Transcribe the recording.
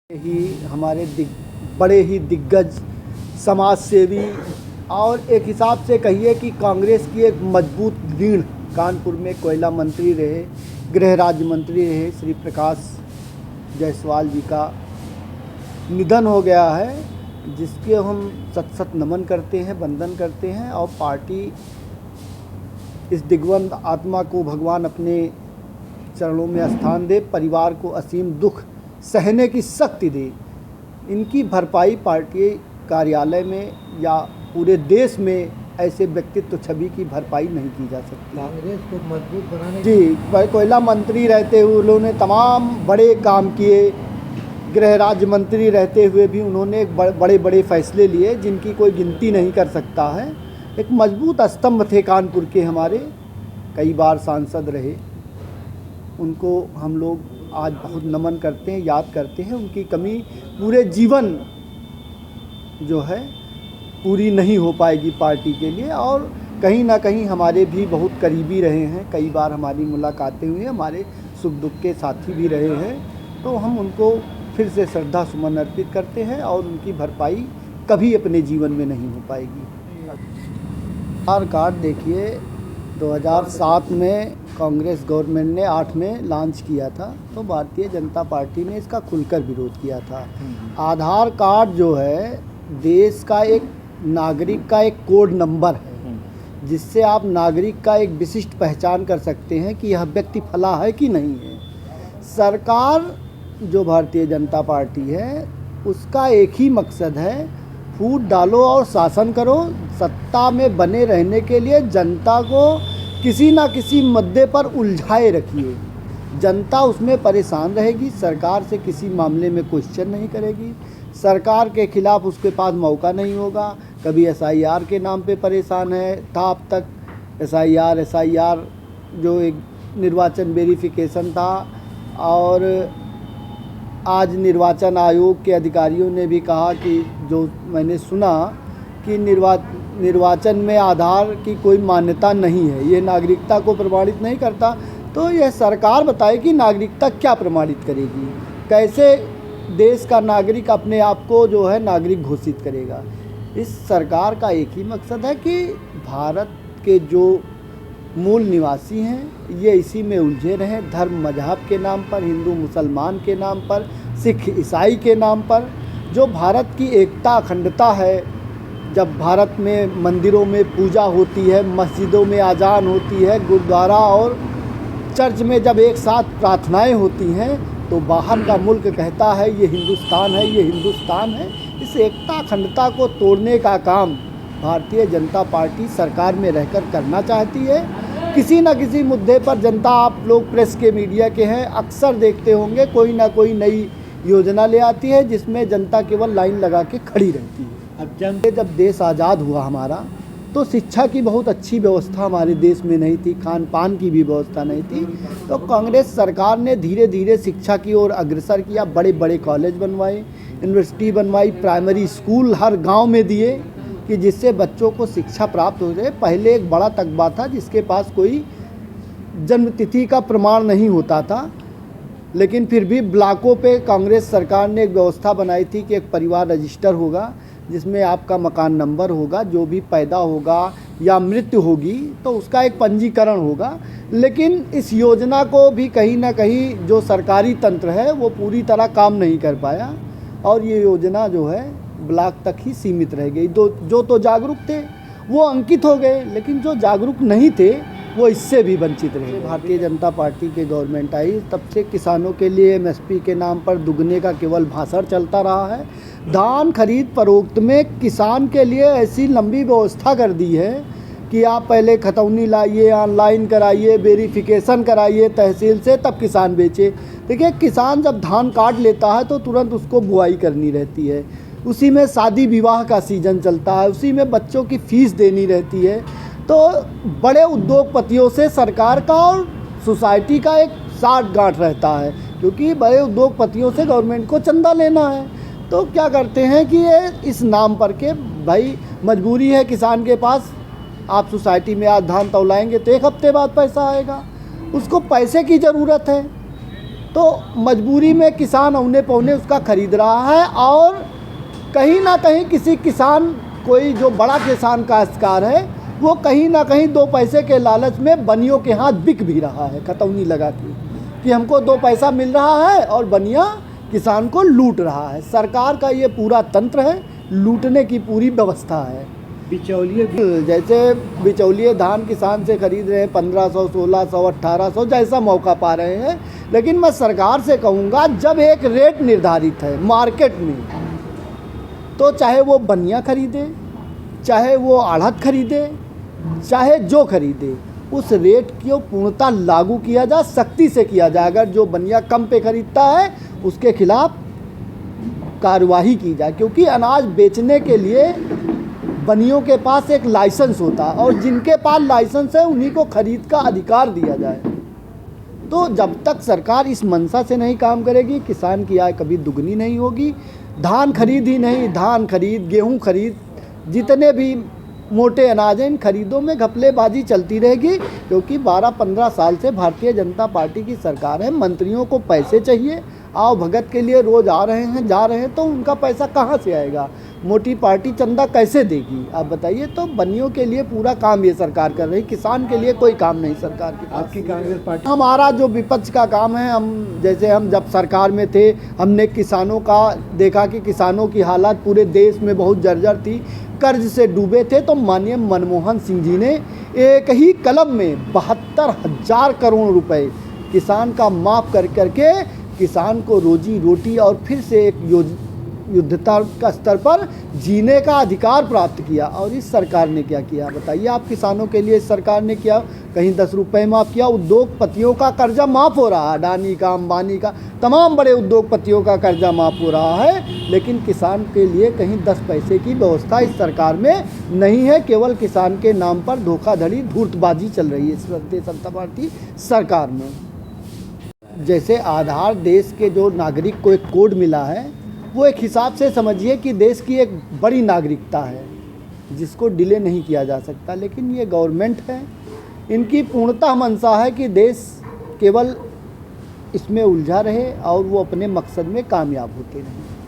ही हमारे बड़े ही दिग्गज समाज सेवी और एक हिसाब से कहिए कि कांग्रेस की एक मजबूत रीढ़ कानपुर में कोयला मंत्री रहे, गृह राज्य मंत्री रहे श्री प्रकाश जायसवाल जी का निधन हो गया है, जिसके हम सत सत नमन करते हैं, वंदन करते हैं। और पार्टी इस दिग्वंत आत्मा को भगवान अपने चरणों में स्थान दे, परिवार को असीम दुख सहने की शक्ति दे। इनकी भरपाई पार्टी कार्यालय में या पूरे देश में ऐसे व्यक्तित्व छवि की भरपाई नहीं की जा सकती। कांग्रेस को मजबूत बनाने जी, कोयला मंत्री रहते हुए उन्होंने तमाम बड़े काम किए, गृह राज्य मंत्री रहते हुए भी उन्होंने बड़े बड़े फैसले लिए जिनकी कोई गिनती नहीं कर सकता है। एक मजबूत स्तंभ थे कानपुर के, हमारे कई बार सांसद रहे। उनको हम लोग आज बहुत नमन करते हैं, याद करते हैं। उनकी कमी पूरे जीवन जो है पूरी नहीं हो पाएगी पार्टी के लिए, और कहीं ना कहीं हमारे भी बहुत करीबी रहे हैं। कई बार हमारी मुलाकातें हुई हैं, हमारे सुख दुख के साथी भी रहे हैं। तो हम उनको फिर से श्रद्धा सुमन अर्पित करते हैं और उनकी भरपाई कभी अपने जीवन में नहीं हो पाएगी। आधार कार्ड देखिए, 2007 में कांग्रेस गवर्नमेंट ने 8 में लॉन्च किया था, तो भारतीय जनता पार्टी ने इसका खुलकर विरोध किया था। आधार कार्ड जो है देश का एक नागरिक का एक कोड नंबर है, जिससे आप नागरिक का एक विशिष्ट पहचान कर सकते हैं कि यह व्यक्ति फला है कि नहीं है। सरकार जो भारतीय जनता पार्टी है उसका एक ही मकसद है, फूट डालो और शासन करो। सत्ता में बने रहने के लिए जनता को किसी ना किसी मुद्दे पर उलझाए रखिए, जनता उसमें परेशान रहेगी। सरकार से किसी मामले में क्वेश्चन नहीं करेगी, सरकार के खिलाफ उसके पास मौका नहीं होगा। कभी SIR के नाम पे परेशान है था, अब तक SIR जो एक निर्वाचन वेरिफिकेशन था, और आज निर्वाचन आयोग के अधिकारियों ने भी कहा कि जो मैंने सुना कि निर्वाचन में आधार की कोई मान्यता नहीं है, ये नागरिकता को प्रमाणित नहीं करता। तो यह सरकार बताए कि नागरिकता क्या प्रमाणित करेगी, कैसे देश का नागरिक अपने आप को जो है नागरिक घोषित करेगा। इस सरकार का एक ही मकसद है कि भारत के जो मूल निवासी हैं ये इसी में उलझे रहें, धर्म मजहब के नाम पर, हिंदू मुसलमान के नाम पर, सिख ईसाई के नाम पर। जो भारत की एकता अखंडता है, जब भारत में मंदिरों में पूजा होती है, मस्जिदों में अजान होती है, गुरुद्वारा और चर्च में जब एक साथ प्रार्थनाएं होती हैं, तो बाहर का मुल्क कहता है ये हिंदुस्तान है, ये हिंदुस्तान है। इस एकता अखंडता को तोड़ने का काम भारतीय जनता पार्टी सरकार में रहकर करना चाहती है। किसी न किसी मुद्दे पर जनता, आप लोग प्रेस के मीडिया के हैं, अक्सर देखते होंगे कोई ना कोई नई योजना ले आती है जिसमें जनता केवल लाइन लगा के खड़ी रहती है। जब देश आज़ाद हुआ हमारा, तो शिक्षा की बहुत अच्छी व्यवस्था हमारे देश में नहीं थी, खान पान की भी व्यवस्था नहीं थी। तो कांग्रेस सरकार ने धीरे धीरे शिक्षा की ओर अग्रसर किया, बड़े बड़े कॉलेज बनवाए, यूनिवर्सिटी बनवाई, प्राइमरी स्कूल हर गांव में दिए कि जिससे बच्चों को शिक्षा प्राप्त हो जाए। पहले एक बड़ा तकबा था जिसके पास कोई जन्मतिथि का प्रमाण नहीं होता था, लेकिन फिर भी ब्लॉकों पे कांग्रेस सरकार ने एक व्यवस्था बनाई थी कि एक परिवार रजिस्टर होगा जिसमें आपका मकान नंबर होगा, जो भी पैदा होगा या मृत्यु होगी तो उसका एक पंजीकरण होगा। लेकिन इस योजना को भी कहीं ना कहीं जो सरकारी तंत्र है वो पूरी तरह काम नहीं कर पाया, और ये योजना जो है ब्लॉक तक ही सीमित रह गई। जो तो जागरूक थे वो अंकित हो गए, लेकिन जो जागरूक नहीं थे वो इससे भी वंचित रहे। भारतीय जनता पार्टी के गवर्नमेंट आई तब से किसानों के लिए MSP के नाम पर दुगने का केवल भाषण चलता रहा है। धान खरीद फरोख्त में किसान के लिए ऐसी लंबी व्यवस्था कर दी है कि आप पहले खतौनी लाइए, ऑनलाइन कराइए, वेरिफिकेशन कराइए तहसील से, तब किसान बेचे। देखिए, किसान जब धान काट लेता है तो तुरंत उसको बुआई करनी रहती है, उसी में शादी विवाह का सीज़न चलता है, उसी में बच्चों की फ़ीस देनी रहती है। तो बड़े उद्योगपतियों से सरकार का और सोसाइटी का एक साठ गांठ रहता है, क्योंकि बड़े उद्योगपतियों से गवर्नमेंट को चंदा लेना है। तो क्या करते हैं कि ये इस नाम पर के भाई मजबूरी है किसान के पास, आप सोसाइटी में आज धान तौलाएंगे तो 1 हफ्ते बाद पैसा आएगा, उसको पैसे की ज़रूरत है। तो मजबूरी में किसान औने पौने उसका खरीद रहा है, और कहीं ना कहीं किसी किसान, कोई जो बड़ा किसान काश्तकार है, वो कहीं ना कहीं 2 पैसे के लालच में बनियों के हाथ बिक भी रहा है, खतौनी लगा के कि हमको 2 पैसा मिल रहा है, और बनिया किसान को लूट रहा है। सरकार का ये पूरा तंत्र है, लूटने की पूरी व्यवस्था है। बिचौलिए जैसे बिचौलिए धान किसान से खरीद रहे हैं 1500, 1600, 1800, जैसा मौका पा रहे हैं। लेकिन मैं सरकार से कहूँगा, जब एक रेट निर्धारित है मार्केट में, तो चाहे वो बनिया खरीदे, चाहे वो आढ़त खरीदे, चाहे जो खरीदे, उस रेट को पूर्णतः लागू किया जाए, सख्ती से किया जाए। अगर जो बनिया कम पे खरीदता है उसके खिलाफ कार्रवाई की जाए, क्योंकि अनाज बेचने के लिए बनियों के पास एक लाइसेंस होता है, और जिनके पास लाइसेंस है उन्हीं को खरीद का अधिकार दिया जाए। तो जब तक सरकार इस मंशा से नहीं काम करेगी, किसान की आय कभी दुगनी नहीं होगी। धान खरीद ही नहीं, धान खरीद, गेहूं खरीद, जितने भी मोटे अनाज हैं, इन खरीदों में घपलेबाजी चलती रहेगी, क्योंकि 12-15 साल से भारतीय जनता पार्टी की सरकार है। मंत्रियों को पैसे चाहिए, आओ भगत के लिए रोज़ आ रहे हैं, जा रहे हैं, तो उनका पैसा कहाँ से आएगा? मोटी पार्टी चंदा कैसे देगी? आप बताइए। तो बनियों के लिए पूरा काम ये सरकार कर रही, किसान के लिए कोई काम नहीं सरकार की। आपकी कांग्रेस पार्टी हमारा जो विपक्ष का काम है, हम जब सरकार में थे, हमने किसानों का देखा कि किसानों की हालत पूरे देश में बहुत जर्जर थी, कर्ज से डूबे थे। तो माननीय मनमोहन सिंह जी ने एक ही कलम में 72,000 करोड़ रुपए किसान का माफ़ कर करके किसान को रोजी रोटी और फिर से एक युद्धता का स्तर पर जीने का अधिकार प्राप्त किया। और इस सरकार ने क्या किया बताइए आप? किसानों के लिए इस सरकार ने किया, कहीं 10 रुपये माफ़ किया, उद्योगपतियों का कर्जा माफ़ हो रहा है, अडानी का, अंबानी का, तमाम बड़े उद्योगपतियों का कर्जा माफ़ हो रहा है, लेकिन किसान के लिए कहीं 10 पैसे की व्यवस्था इस सरकार में नहीं है। केवल किसान के नाम पर धोखाधड़ी, धूर्तबाजी चल रही है इस भारतीय जनता पार्टी सरकार में। जैसे आधार देश के जो नागरिक को एक कोड मिला है, वो एक हिसाब से समझिए कि देश की एक बड़ी नागरिकता है जिसको डिले नहीं किया जा सकता। लेकिन ये गवर्नमेंट है, इनकी पूर्णतः मंशा है कि देश केवल इसमें उलझा रहे और वो अपने मकसद में कामयाब होते रहें।